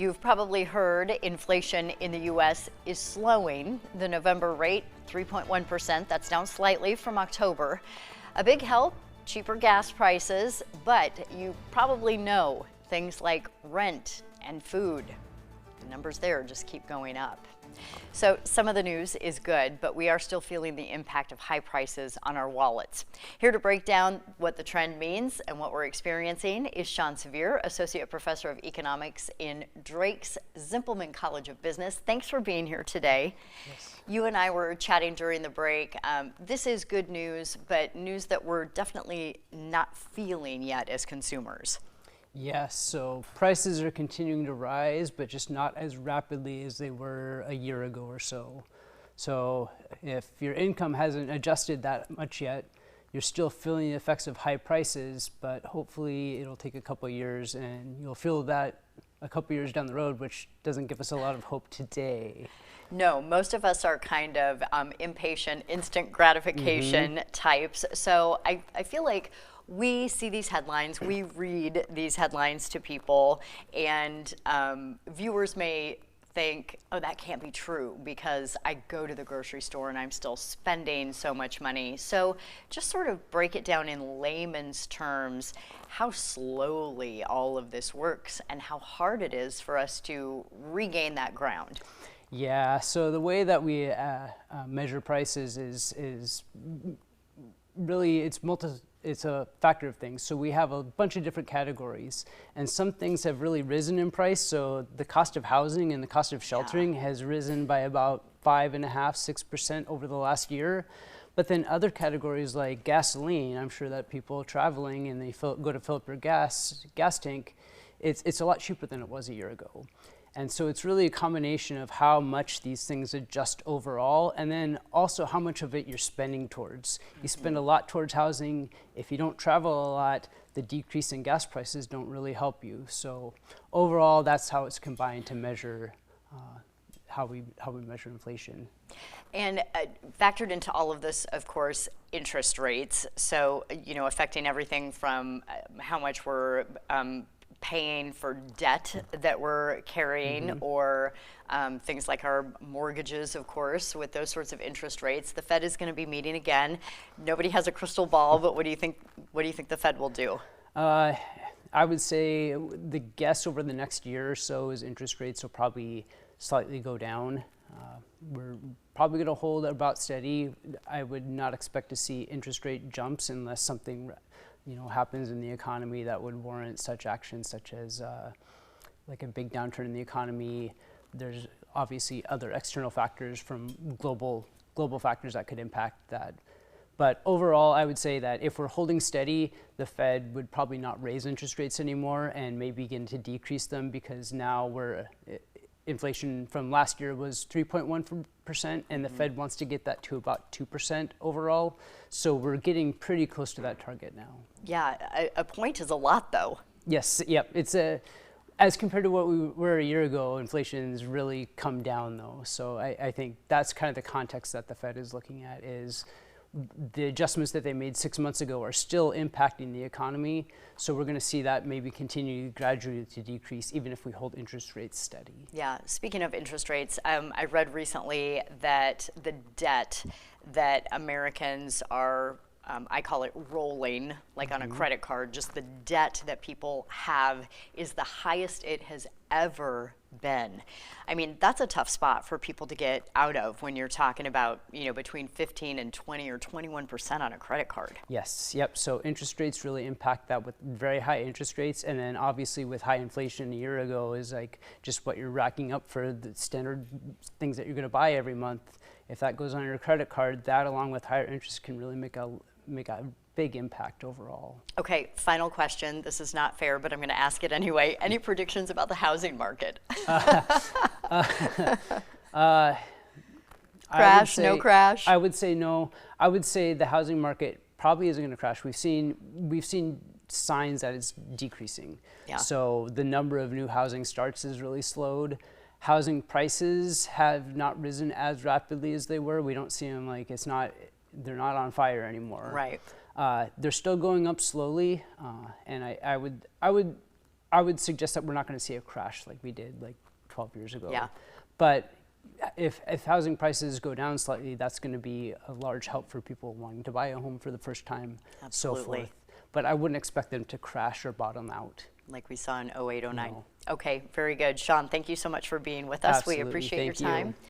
You've probably heard inflation in the U.S. is slowing. The November rate, 3.1%. That's down slightly from October. A big help, cheaper gas prices, but you probably know things like rent and food. The numbers there just keep going up. So some of the news is good, but we are still feeling the impact of high prices on our wallets. Here to break down what the trend means and what we're experiencing is Sean Severe, Associate Professor of Economics in Drake's Zimpelman College of Business. Thanks for being here today. Yes. You and I were chatting during the break. This is good news, but news that we're definitely not feeling yet as consumers. Yes, so prices are continuing to rise, but just not as rapidly as they were a year ago or so. So if your income hasn't adjusted that much yet, you're still feeling the effects of high prices, but hopefully it'll take a couple of years and you'll feel that a couple of years down the road, which doesn't give us a lot of hope today. No, most of us are kind of impatient, instant gratification types. So I feel like we see these headlines, we read these headlines to people, and viewers may think, oh, that can't be true because I go to the grocery store and I'm still spending so much money. So just sort of break it down in layman's terms, how slowly all of this works and how hard it is for us to regain that ground. Yeah, so the way that we measure prices is really, it's a factor of things. So we have a bunch of different categories, and some things have really risen in price. So the cost of housing and the cost of sheltering has risen by about 5.5%, 6% over the last year. But then other categories like gasoline, I'm sure that people traveling and they go to fill up their gas tank, it's a lot cheaper than it was a year ago. And so it's really a combination of how much these things adjust overall, and then also how much of it you're spending towards. You spend a lot towards housing. If you don't travel a lot, the decrease in gas prices don't really help you. So overall, that's how it's combined to measure how we measure inflation. And factored into all of this, of course, interest rates. So, affecting everything from how much we're paying for debt that we're carrying, or things like our mortgages, of course, with those sorts of interest rates. The Fed is going to be meeting again. Nobody has a crystal ball, but what do you think the Fed will do? I would say the guess over the next year or so is interest rates will probably slightly go down. We're probably going to hold about steady. I would not expect to see interest rate jumps unless something happens in the economy that would warrant such actions, such as like a big downturn in the economy. There's obviously other external factors from global factors that could impact that. But overall, I would say that if we're holding steady, the Fed would probably not raise interest rates anymore and may begin to decrease them, because now inflation from last year was 3.1%, and the Fed wants to get that to about 2% overall. So we're getting pretty close to that target now. Yeah, a point is a lot, though. Yes, yep. It's as compared to what we were a year ago, inflation's really come down, though. So I think that's kind of the context that the Fed is looking at, is the adjustments that they made 6 months ago are still impacting the economy. So we're going to see that maybe continue gradually to decrease, even if we hold interest rates steady. Yeah, speaking of interest rates, I read recently that the debt that Americans are, I call it rolling, like on a credit card, just the debt that people have is the highest it has ever been. I mean, that's a tough spot for people to get out of when you're talking about, between 15 and 20 or 21% on a credit card. Yes, yep. So interest rates really impact that with very high interest rates. And then obviously with high inflation a year ago is like just what you're racking up for the standard things that you're going to buy every month. If that goes on your credit card, that along with higher interest can really make a big impact overall. Okay, final question. This is not fair, but I'm going to ask it anyway. Any predictions about the housing market? Crash, no crash? I would say no. I would say the housing market probably isn't going to crash. We've seen signs that it's decreasing. Yeah. So the number of new housing starts is really slowed. Housing prices have not risen as rapidly as they were. We don't see them they're not on fire anymore. Right. They're still going up slowly, and I would I would suggest that we're not going to see a crash like we did like 12 years ago. Yeah. But if housing prices go down slightly, that's going to be a large help for people wanting to buy a home for the first time, so Absolutely. forth. But I wouldn't expect them to crash or bottom out. Like we saw in 08, 09. No. Okay, very good. Sean, thank you so much for being with us. Absolutely. We appreciate your Thank you. time.